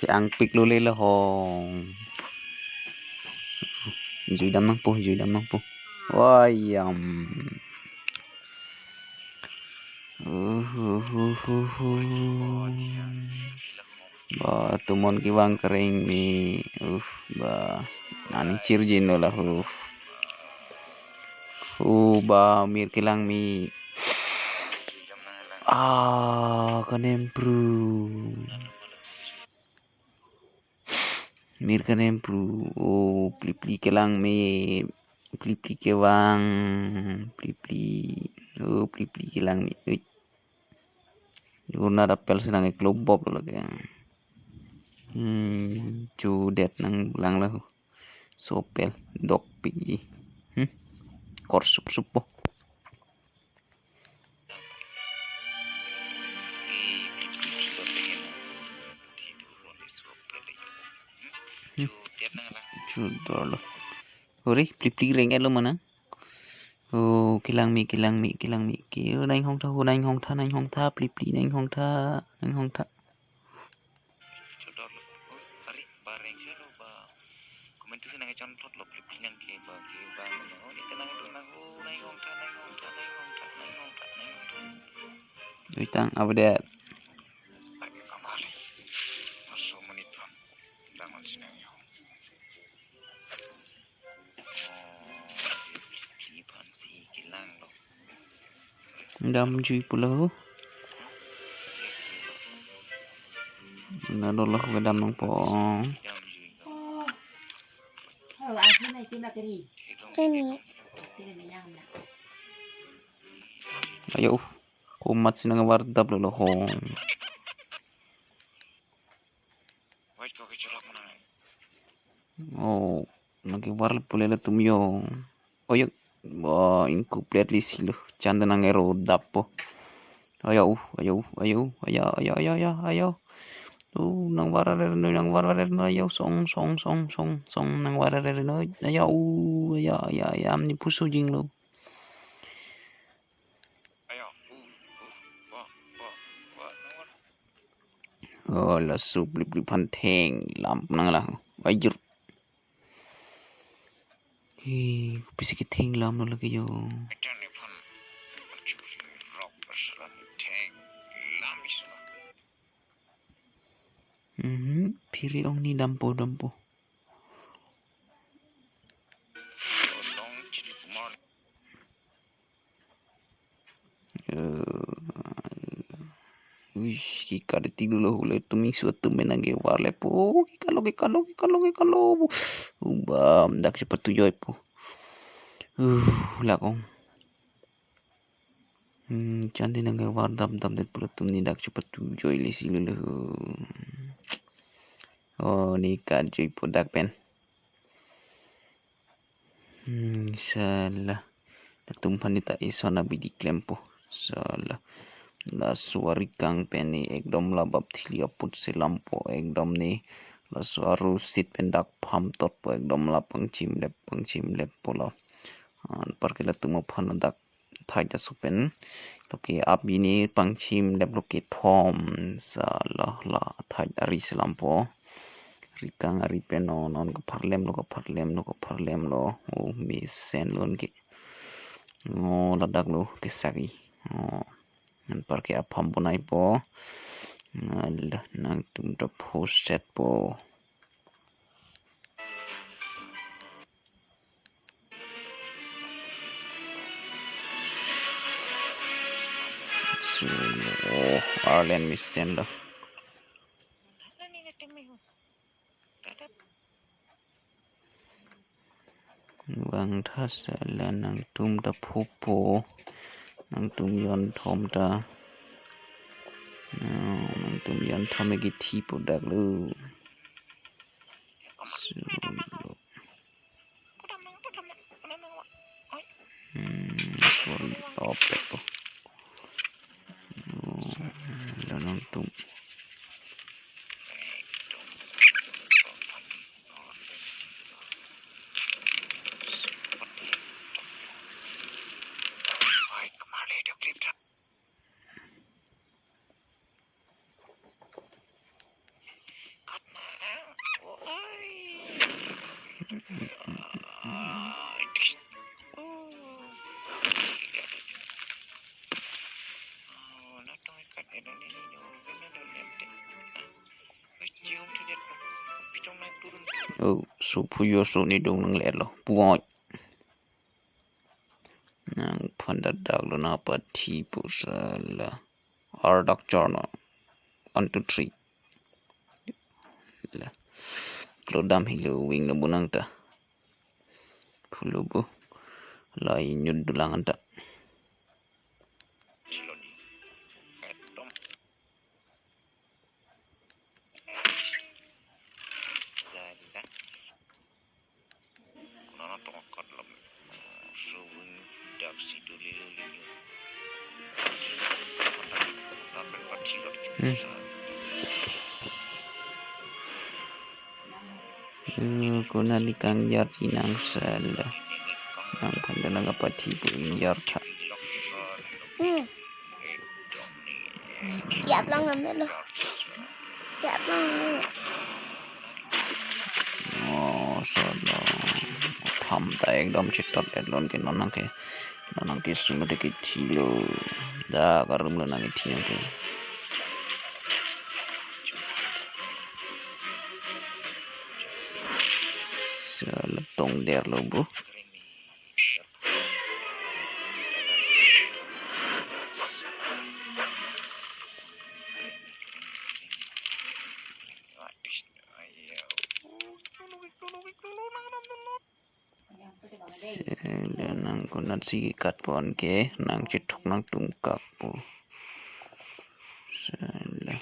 ang pikluli lahong. Juy damang po. Wayam. Ba tumon kiwang kering mi. Ba aning cirjin lo lah. Ba mir kilang mi. Kanempru. Mir kanempru. Pli kilang mi. Pli kewang. Pli kilang mi. Yun na dapel sinang iklobob lo lagi. Cudet nang lang lah. Sopel dok pigi. Kor sup po. Cudor lo. Uri pli reng lo mana? Kilang mi. Naing hong tha pli naing hong tha. Cudor lo. Ari bareng lo ba. Komentu sih nang contot lo pli nang ke ba no. Ni tenang do nang naing hong tha. Uitang apa dia? Lagi kembali. Masuk menit bang. Bangun sini yo. Iban si kilang lo. Dam cuy pulau. Nadolah ke dam nang po. Ayo. Kumat sinang wardap lo hong. Wait ko kecolok mana. Nagi warl pulele tumyo. Oyo. Incomplete list lo. Chanda nang ero dapo. Ayo. Nang warare no ayo song nang warare no ayo amni puso jing lo. Ayo. La sup bli panteng lamp nang lah. Ayur. Pisi kiteng lam no lagi yo. Ikan ni pun mencuri rock berselang tank lamis lah. Piri ong ni dampo. Tolong jadi pemon. Wish kikade tidulo hule tuming suatu menangi warle po. Kikalo. Dak cepat tujoy po. Lakong. Candi nangga wardam det pula tumni dak cepat tujoy lesi lulu. Ni joy po dak pen. Salah. Tumpan ita isona bidik lempo. Salah. La suari kang peni ekdom labab thilia put selampo ekdom ni la suaru sit pendak pham tot po ekdom la pangchim lep pola parkela tuma phan dak thai da supen loki abini pangchim lep loki thom sa la thai ari selampo rikang ari peno non ko pharlem lo mi sen lon ki ladak lo kisari parke apam bunai po nang tum da post set po Arlen Misen lo wang thasala nang tum da popo nang tum yon thom da nang tum yon thome gi thi po dak lu sorry opet po nang tum Oh, supuyo so ni dong nang lelo puoj nang pandadak lo na pati pusala ardak jorno 1 2 3 la klodam hilo wing na bunang ta pulubo lai nyudulangan ta kuna ni kang yar jinang sala nang pandana pati bu yar ta Dẹp lông làm nữa. Dẹp lông nữa. oh sala ham ta ekdom chetot edlon ke nonang ke suno de ke thilo da karum lo nang thiyang ke sala tong der lo bu nang kunat sikat pon ke nang cetuk nang tungkap po sala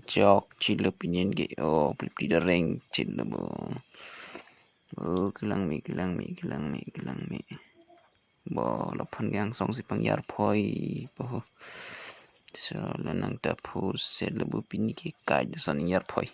jok chilo pinyen ge oh plip di reng chilo bo oh kilang mi bo lapan gang song si pangyar poi bo so lanang ta pu se lebu pini ke kaj son yar poi